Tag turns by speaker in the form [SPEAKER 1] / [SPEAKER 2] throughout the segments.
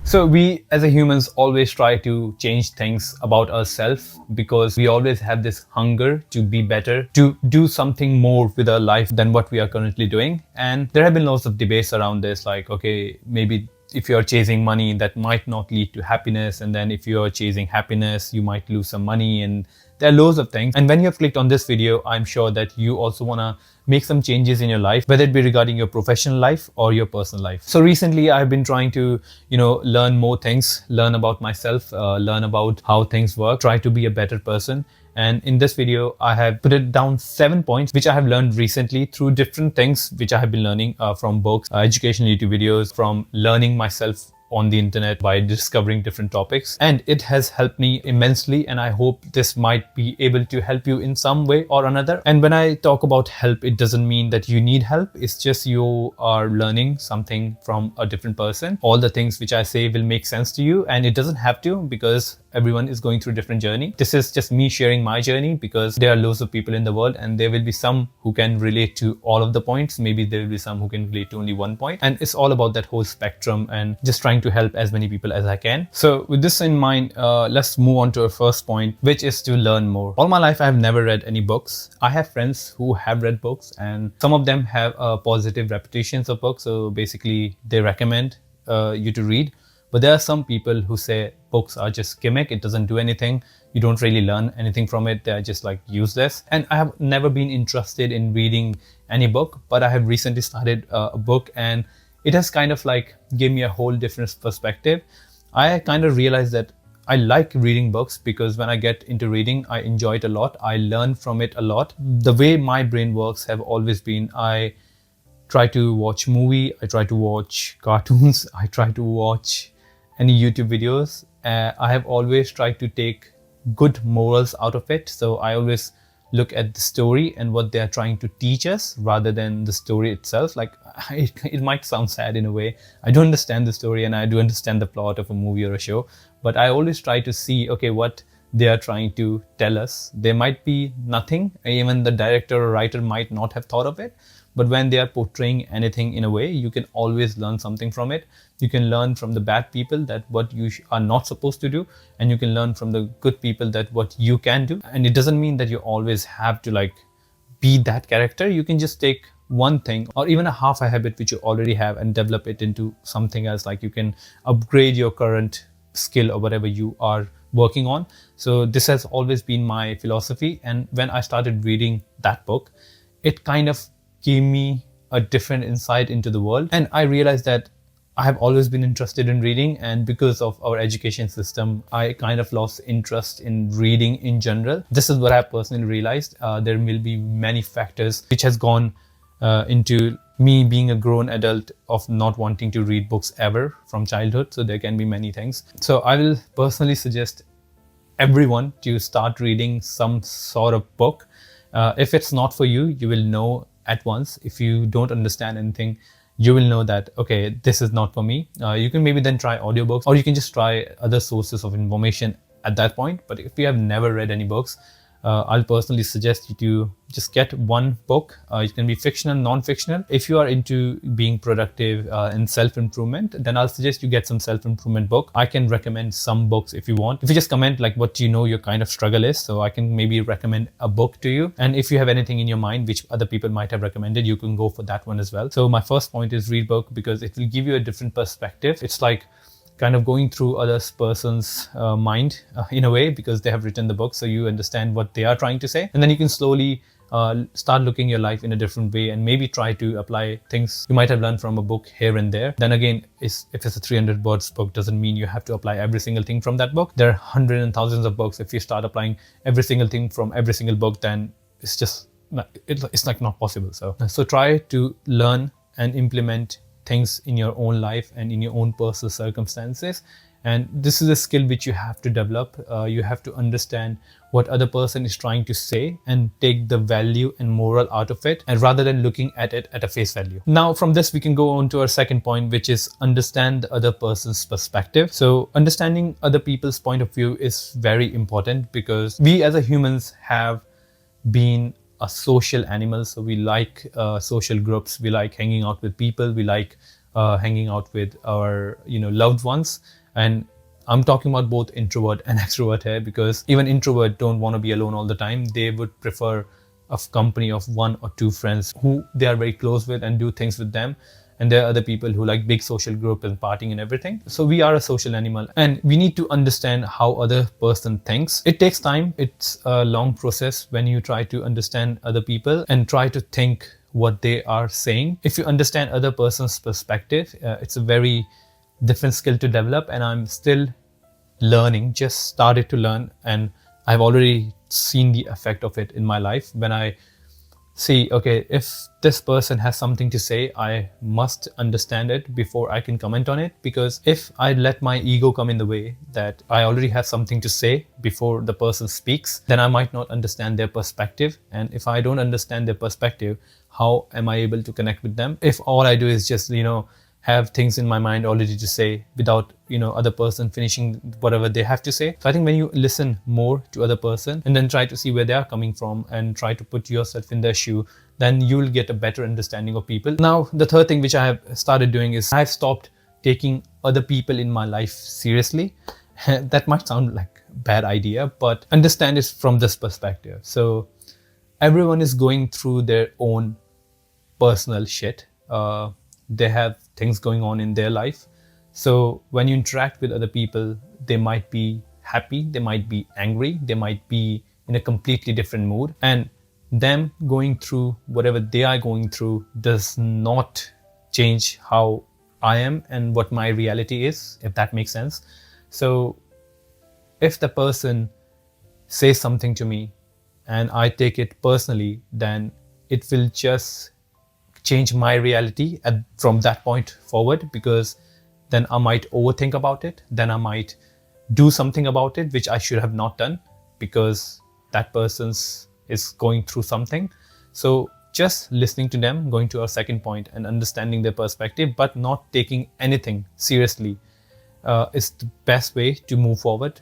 [SPEAKER 1] So we as a humans always try to change things about ourselves because we always have this hunger to be better, to do something more with our life than what we are currently doing. And there have been lots of debates around this, like, okay, maybe if you're chasing money, that might not lead to happiness. And then if you're chasing happiness, you might lose some money. And there are loads of things. And when you have clicked on this video, I'm sure that you also want to make some changes in your life, whether it be regarding your professional life or your personal life. So recently I've been trying to, learn more things, learn about myself, learn about how things work, try to be a better person. And in this video, I have put it down 7 points, which I have learned recently through different things, which I have been learning from books, educational YouTube videos, from learning myself on the internet by discovering different topics. And it has helped me immensely. And I hope this might be able to help you in some way or another. And when I talk about help, it doesn't mean that you need help. It's just you are learning something from a different person. All the things which I say will make sense to you, and it doesn't have to, because everyone is going through a different journey. This is just me sharing my journey, because there are loads of people in the world, and there will be some who can relate to all of the points. Maybe there will be some who can relate to only one point. And it's all about that whole spectrum and just trying to help as many people as I can. So with this in mind, let's move on to our first point, which is to learn more. All my life, I have never read any books. I have friends who have read books, and some of them have positive reputations of books. So basically they recommend you to read. But there are some people who say books are just gimmick, it doesn't do anything, you don't really learn anything from it, they're just like useless. And I have never been interested in reading any book, but I have recently started a book, and it has kind of like gave me a whole different perspective. I kind of realized that I like reading books because when I get into reading, I enjoy it a lot, I learn from it a lot. The way my brain works have always been, I try to watch movie, I try to watch cartoons, I try to watch any YouTube videos. I have always tried to take good morals out of it. So I always look at the story and what they are trying to teach us rather than the story itself. Like it might sound sad in a way. I don't understand the story, and I do understand the plot of a movie or a show, but I always try to see, okay, what they are trying to tell us. There might be nothing, even the director or writer might not have thought of it. But when they are portraying anything in a way, you can always learn something from it. You can learn from the bad people that what you are not supposed to do, and you can learn from the good people that what you can do. And it doesn't mean that you always have to like be that character. You can just take one thing or even a half a habit which you already have and develop it into something else. Like you can upgrade your current skill or whatever you are working on. So this has always been my philosophy. And when I started reading that book, it kind of gave me a different insight into the world. And I realized that I have always been interested in reading, and because of our education system, I kind of lost interest in reading in general. This is what I personally realized. There will be many factors which has gone into me being a grown adult of not wanting to read books ever from childhood. So there can be many things. So I will personally suggest everyone to start reading some sort of book. If it's not for you, you will know at once. If you don't understand anything, you will know that, okay, this is not for me. You can maybe then try audiobooks, or you can just try other sources of information at that point. But if you have never read any books, I'll personally suggest you to just get one book. It can be fictional, non-fictional. If you are into being productive and self-improvement, then I'll suggest you get some self-improvement book. I can recommend some books if you want. If you just comment like what you know your kind of struggle is, so I can maybe recommend a book to you. And if you have anything in your mind which other people might have recommended, you can go for that one as well. So my first point is read book, because it will give you a different perspective. It's like kind of going through other person's mind in a way, because they have written the book, so you understand what they are trying to say. And then you can slowly start looking your life in a different way and maybe try to apply things you might have learned from a book here and there. Then again, if it's a 300 words book, doesn't mean you have to apply every single thing from that book. There are hundreds and thousands of books. If you start applying every single thing from every single book, then it's just, it's like not possible. So try to learn and implement things in your own life and in your own personal circumstances. And this is a skill which you have to develop. You have to understand what other person is trying to say and take the value and moral out of it, and rather than looking at it at a face value. Now from this we can go on to our second point, which is understand the other person's perspective. So understanding other people's point of view is very important, because we as a humans have been a social animal. So we like social groups, we like hanging out with people, we like hanging out with our loved ones. And I'm talking about both introvert and extrovert here, because even introvert don't want to be alone all the time. They would prefer a company of one or two friends who they are very close with and do things with them. And there are other people who like big social group and partying and everything. So we are a social animal, and we need to understand how other person thinks. It takes time. It's a long process when you try to understand other people and try to think what they are saying. If you understand other person's perspective, it's a very different skill to develop, and I'm still learning, just started to learn, and I've already seen the effect of it in my life. When I see, okay, if this person has something to say, I must understand it before I can comment on it. Because if I let my ego come in the way, that I already have something to say before the person speaks, then I might not understand their perspective. And if I don't understand their perspective, how am I able to connect with them? If all I do is just, have things in my mind already to say without other person finishing whatever they have to say. So I think when you listen more to other person and then try to see where they are coming from and try to put yourself in their shoe, then you will get a better understanding of people. Now the third thing which I have started doing is I've stopped taking other people in my life seriously. That might sound like a bad idea, but understand it from this perspective. So everyone is going through their own personal shit. They have things going on in their life. So when you interact with other people, they might be happy, they might be angry, they might be in a completely different mood. And them going through whatever they are going through does not change how I am and what my reality is, if that makes sense. So if the person says something to me and I take it personally, then it will just change my reality from that point forward, because then I might overthink about it. Then I might do something about it which I should have not done, because that person's is going through something. So just listening to them, going to our second point, and understanding their perspective, but not taking anything seriously is the best way to move forward.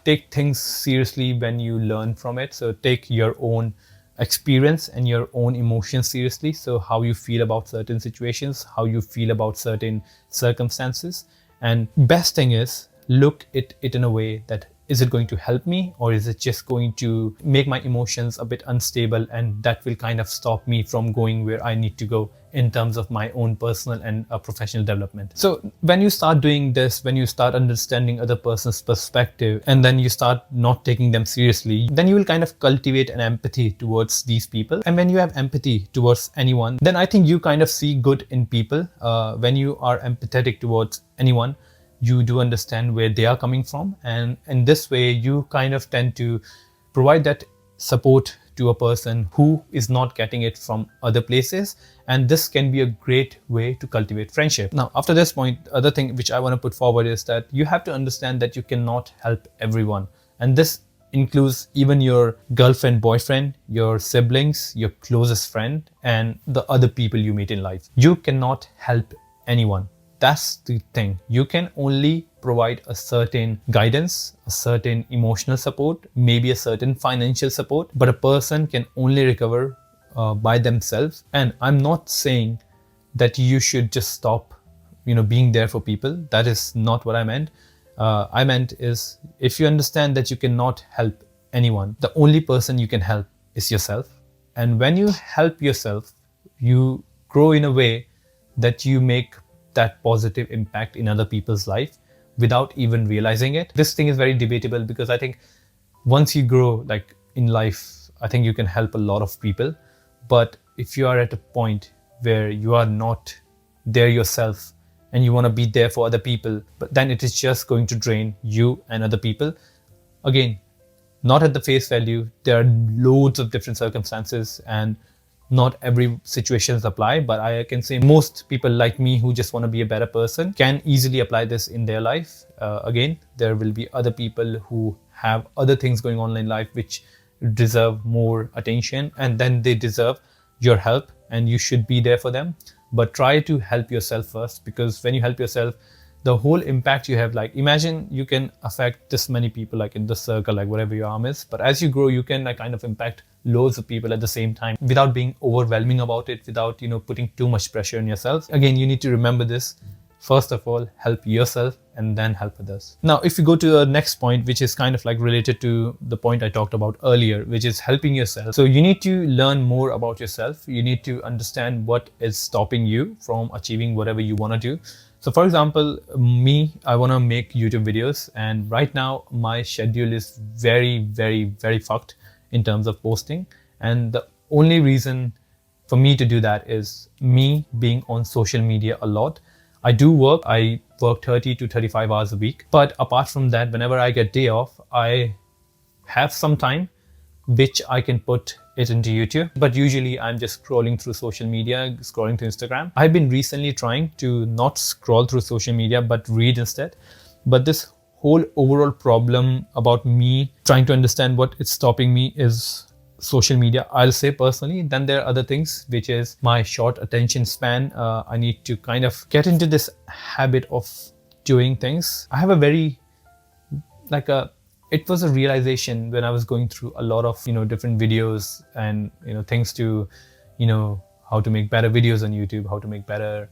[SPEAKER 1] Take things seriously when you learn from it. So take your own experience and your own emotions seriously. So how you feel about certain situations, how you feel about certain circumstances. And best thing is look at it in a way that, is it going to help me, or is it just going to make my emotions a bit unstable, and that will kind of stop me from going where I need to go in terms of my own personal and professional development. So when you start doing this, when you start understanding other person's perspective, and then you start not taking them seriously, then you will kind of cultivate an empathy towards these people. And when you have empathy towards anyone, then I think you kind of see good in people. When you are empathetic towards anyone, you do understand where they are coming from, and in this way you kind of tend to provide that support to a person who is not getting it from other places. And this can be a great way to cultivate friendship. Now after this point, other thing which I want to put forward is that you have to understand that you cannot help everyone, and this includes even your girlfriend, boyfriend, your siblings, your closest friend, and the other people you meet in life. You cannot help anyone. That's the thing. You can only provide a certain guidance, a certain emotional support, maybe a certain financial support, but a person can only recover by themselves. And I'm not saying that you should just stop, being there for people. That is not what I meant. I meant is, if you understand that you cannot help anyone, the only person you can help is yourself. And when you help yourself, you grow in a way that you make that positive impact in other people's life without even realizing it. This thing is very debatable, because I think once you grow like in life, I think you can help a lot of people. But if you are at a point where you are not there yourself and you want to be there for other people, but then it is just going to drain you and other people. Again, not at the face value. There are loads of different circumstances and not every situations apply, but I can say most people like me who just want to be a better person can easily apply this in their life. Again, there will be other people who have other things going on in life which deserve more attention, and then they deserve your help, and you should be there for them. But try to help yourself first, because when you help yourself, the whole impact you have, like imagine you can affect this many people like in the circle, like whatever your arm is, but as you grow you can like kind of impact loads of people at the same time without being overwhelming about it, without, putting too much pressure on yourself. Again, you need to remember this. First of all, help yourself and then help others. Now, if you go to the next point, which is kind of like related to the point I talked about earlier, which is helping yourself. So you need to learn more about yourself. You need to understand what is stopping you from achieving whatever you want to do. So for example, me, I want to make YouTube videos, and right now my schedule is very, very, very fucked in terms of posting. And the only reason for me to do that is me being on social media a lot. I do work. I work 30 to 35 hours a week. But apart from that, whenever I get day off, I have some time which I can put it into YouTube. But usually I'm just scrolling through social media, scrolling through Instagram. I've been recently trying to not scroll through social media, but read instead. But this whole overall problem about me trying to understand what is stopping me is social media, I'll say personally. Then there are other things, which is my short attention span. I need to kind of get into this habit of doing things. I have a very, it was a realization when I was going through a lot of, different videos and, things to, how to make better videos on YouTube, how to make better,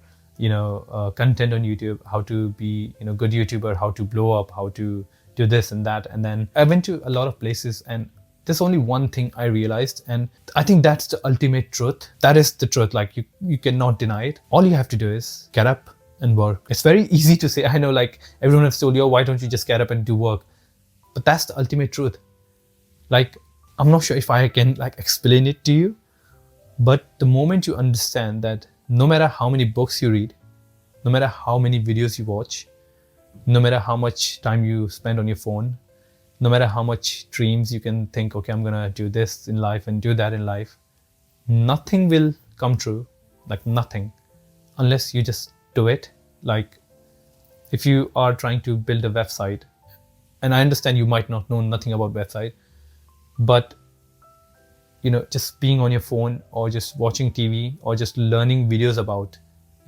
[SPEAKER 1] content on YouTube, how to be, good YouTuber, how to blow up, how to do this and that. And then I went to a lot of places, and there's only one thing I realized, and I think that's the ultimate truth. That is the truth. Like you cannot deny it. All you have to do is get up and work. It's very easy to say. I know, like, everyone has told you, oh, why don't you just get up and do work? But that's the ultimate truth. Like, I'm not sure if I can explain it to you, but the moment you understand that no matter how many books you read, no matter how many videos you watch, no matter how much time you spend on your phone, no matter how much dreams you can think, okay, I'm gonna do this in life and do that in life, nothing will come true, like nothing, unless you just do it. Like, if you are trying to build a website, and I understand you might not know nothing about website, but just being on your phone or just watching TV or just learning videos about,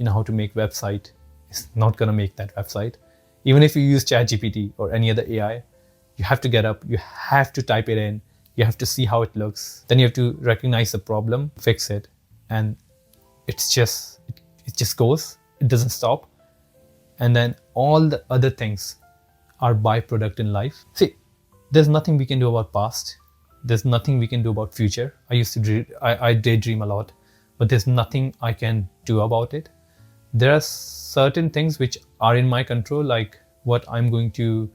[SPEAKER 1] how to make website is not gonna make that website. Even if you use ChatGPT or any other AI, you have to get up, you have to type it in, you have to see how it looks. Then you have to recognize the problem, fix it. And it just goes, it doesn't stop. And then all the other things are byproduct in life. See, there's nothing we can do about past. There's nothing we can do about future. I daydream a lot, but there's nothing I can do about it. There are certain things which are in my control, like what I'm going to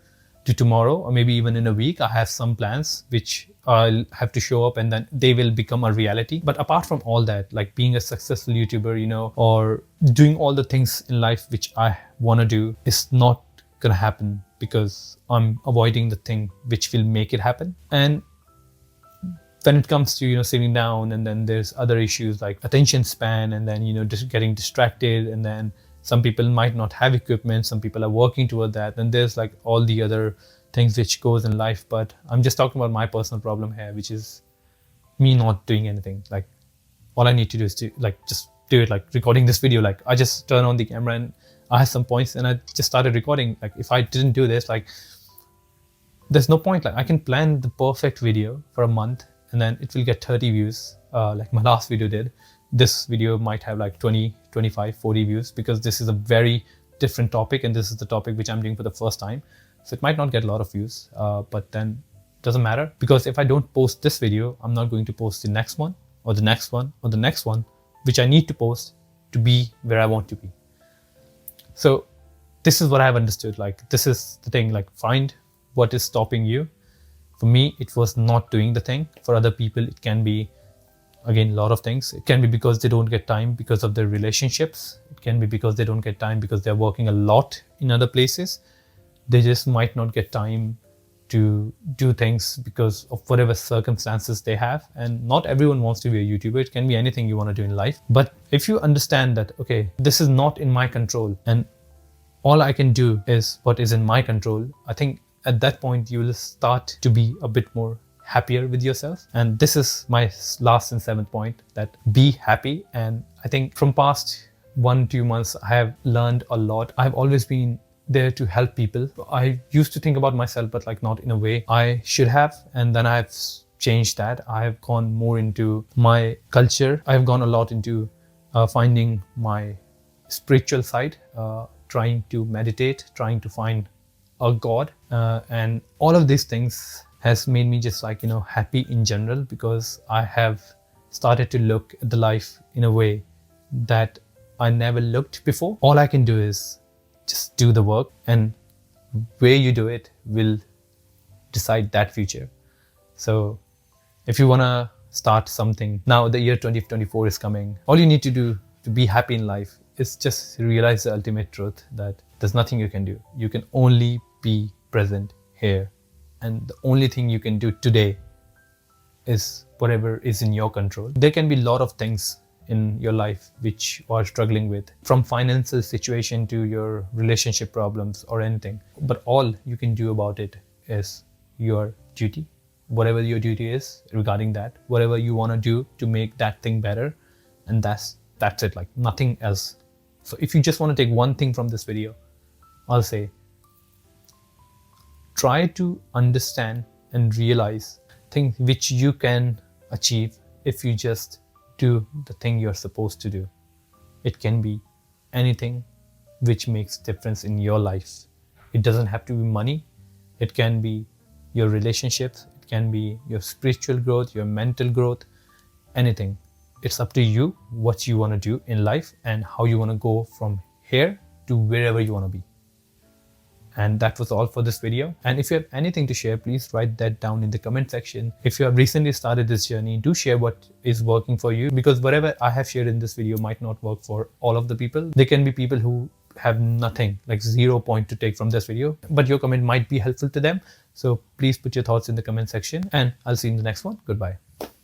[SPEAKER 1] do tomorrow, or maybe even in a week. I have some plans which I'll have to show up, and then they will become a reality. But apart from all that, like being a successful YouTuber, or doing all the things in life which I want to do, is not gonna happen because I'm avoiding the thing which will make it happen. And when it comes to, sitting down, and then there's other issues like attention span, and then, just getting distracted, and then some people might not have equipment, some people are working toward that, and there's like all the other things which goes in life. But I'm just talking about my personal problem here, which is me not doing anything. Like, all I need to do is to just do it, like recording this video. Like, I just turn on the camera and I have some points and I just started recording. Like, if I didn't do this, there's no point. Like, I can plan the perfect video for a month and then it will get 30 views, like my last video did. This video might have like 20, 25, 40 views, because this is a very different topic and this is the topic which I'm doing for the first time. So it might not get a lot of views, but then it doesn't matter, because if I don't post this video, I'm not going to post the next one or the next one or the next one, which I need to post to be where I want to be. So this is what I've understood. Like, this is the thing, like, find what is stopping you. For me, it was not doing the thing. For other people, it can be, again, a lot of things. It can be because they don't get time because of their relationships. It can be because they don't get time because they're working a lot in other places. They just might not get time to do things because of whatever circumstances they have. And not everyone wants to be a YouTuber. It can be anything you want to do in life. But if you understand that, okay, this is not in my control and all I can do is what is in my control, I think at that point you will start to be a bit more happier with yourself. And this is my last and seventh point, that be happy. And I think from past 1-2 months, I have learned a lot. I've always been there to help people. I used to think about myself, but like not in a way I should have. And then I've changed that. I have gone more into my culture. I have gone a lot into finding my spiritual side, trying to meditate, trying to find a God, and all of these things has made me just like, happy in general, because I have started to look at the life in a way that I never looked before. All I can do is just do the work, and where you do it will decide that future. So if you want to start something now, the year 2024 is coming, all you need to do to be happy in life is just realize the ultimate truth that there's nothing you can do. You can only be present here, and the only thing you can do today is whatever is in your control. There can be a lot of things in your life which you are struggling with, from financial situation to your relationship problems or anything, but all you can do about it is your duty. Whatever your duty is regarding that, whatever you want to do to make that thing better, and that's it, like nothing else. So if you just want to take one thing from this video, I'll say try to understand and realize things which you can achieve if you just do the thing you're supposed to do. It can be anything which makes difference in your life. It doesn't have to be money. It can be your relationships. It can be your spiritual growth, your mental growth, anything. It's up to you what you want to do in life and how you want to go from here to wherever you want to be. And that was all for this video. And if you have anything to share, please write that down in the comment section. If you have recently started this journey, do share what is working for you, because whatever I have shared in this video might not work for all of the people. There can be people who have nothing, like 0 point to take from this video, but your comment might be helpful to them. So please put your thoughts in the comment section, and I'll see you in the next one. Goodbye.